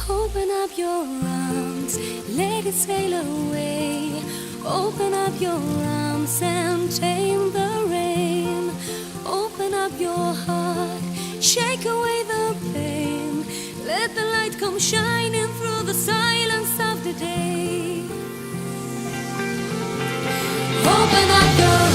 Open up your arms, let it sail away. Open up your arms and tame the rain. Open up your heart, shake away the pain. Let the light come shining through the silence of the day. Open up your